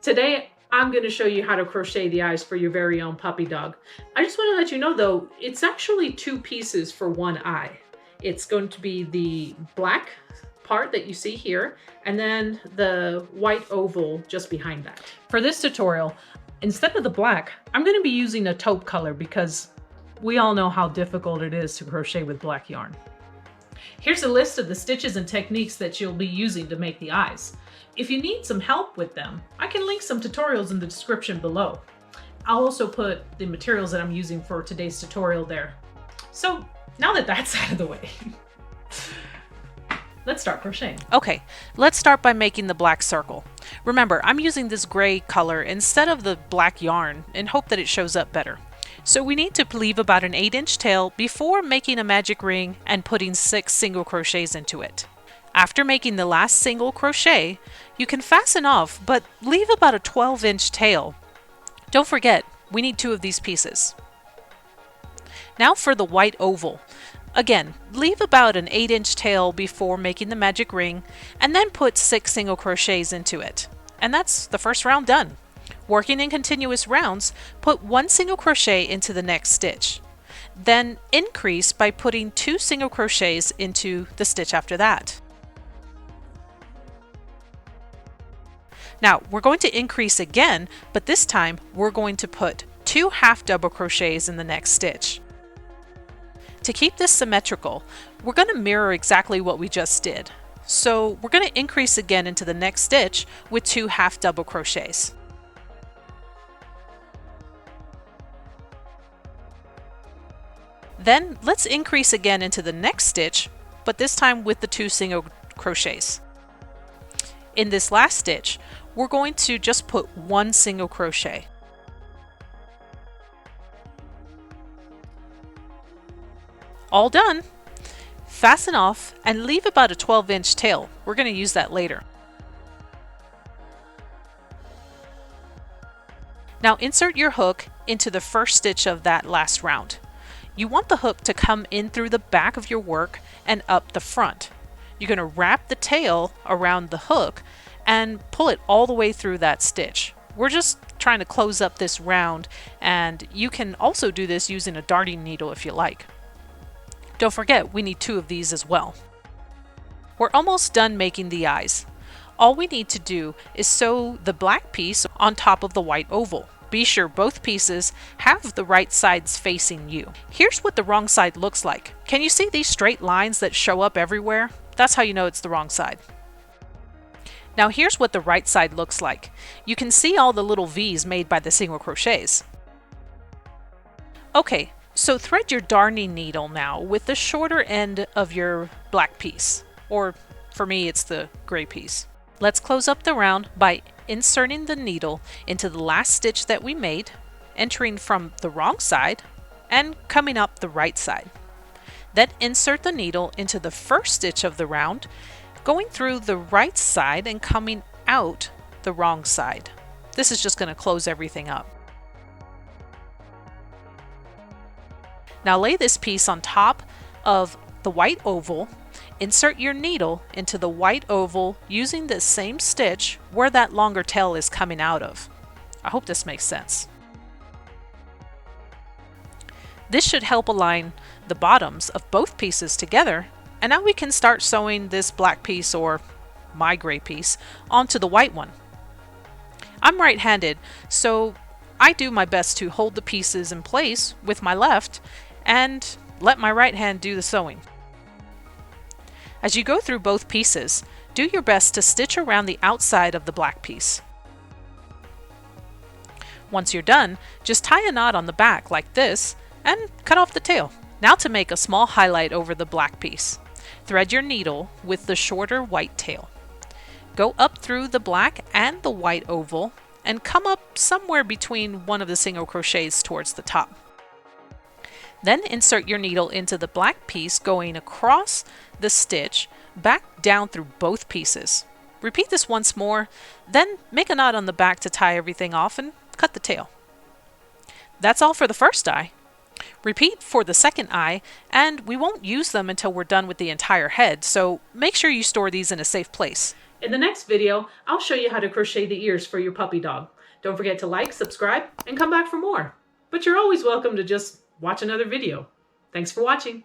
Today, I'm going to show you how to crochet the eyes for your very own puppy dog. I just want to let you know though, it's actually two pieces for one eye. It's going to be the black part that you see here, and then the white oval just behind that. For this tutorial, instead of the black, I'm going to be using a taupe color because we all know how difficult it is to crochet with black yarn. Here's a list of the stitches and techniques that you'll be using to make the eyes. If you need some help with them, I can link some tutorials in the description below. I'll also put the materials that I'm using for today's tutorial there. So now that that's out of the way, let's start crocheting. Okay, let's start by making the black circle. Remember, I'm using this gray color instead of the black yarn and hope that it shows up better. So we need to leave about an 8-inch tail before making a magic ring and putting 6 single crochets into it. After making the last single crochet, you can fasten off, but leave about a 12-inch tail. Don't forget, we need 2 of these pieces. Now for the white oval. Again, leave about an 8-inch tail before making the magic ring, and then put 6 single crochets into it. And that's the first round done. Working in continuous rounds, put 1 single crochet into the next stitch. Then increase by putting 2 single crochets into the stitch after that. Now, we're going to increase again, but this time we're going to put 2 half double crochets in the next stitch. To keep this symmetrical, we're going to mirror exactly what we just did. So we're going to increase again into the next stitch with 2 half double crochets. Then let's increase again into the next stitch, but this time with the 2 single crochets. In this last stitch, we're going to just put 1 single crochet. All done. Fasten off and leave about a 12-inch tail. We're going to use that later. Now insert your hook into the first stitch of that last round. You want the hook to come in through the back of your work and up the front. You're going to wrap the tail around the hook and pull it all the way through that stitch. We're just trying to close up this round, and you can also do this using a darning needle if you like. Don't forget, we need 2 of these as well. We're almost done making the eyes. All we need to do is sew the black piece on top of the white oval. Be sure both pieces have the right sides facing you. Here's what the wrong side looks like. Can you see these straight lines that show up everywhere? That's how you know it's the wrong side. Now here's what the right side looks like. You can see all the little V's made by the single crochets. Okay, so thread your darning needle now with the shorter end of your black piece, or for me it's the gray piece. Let's close up the round by inserting the needle into the last stitch that we made, entering from the wrong side and coming up the right side. Then insert the needle into the first stitch of the round, going through the right side and coming out the wrong side. This is just going to close everything up. Now lay this piece on top of the white oval. Insert your needle into the white oval using the same stitch where that longer tail is coming out of. I hope this makes sense. This should help align the bottoms of both pieces together, and now we can start sewing this black piece, or my gray piece, onto the white one. I'm right-handed, so I do my best to hold the pieces in place with my left and let my right hand do the sewing. As you go through both pieces, do your best to stitch around the outside of the black piece. Once you're done, just tie a knot on the back like this and cut off the tail. Now to make a small highlight over the black piece. Thread your needle with the shorter white tail. Go up through the black and the white oval and come up somewhere between one of the single crochets towards the top. Then insert your needle into the black piece going across the stitch back down through both pieces. Repeat this once more, then make a knot on the back to tie everything off and cut the tail. That's all for the first eye. Repeat for the second eye, and we won't use them until we're done with the entire head, so make sure you store these in a safe place. In the next video, I'll show you how to crochet the ears for your puppy dog. Don't forget to like, subscribe, and come back for more. But you're always welcome to just watch another video. Thanks for watching.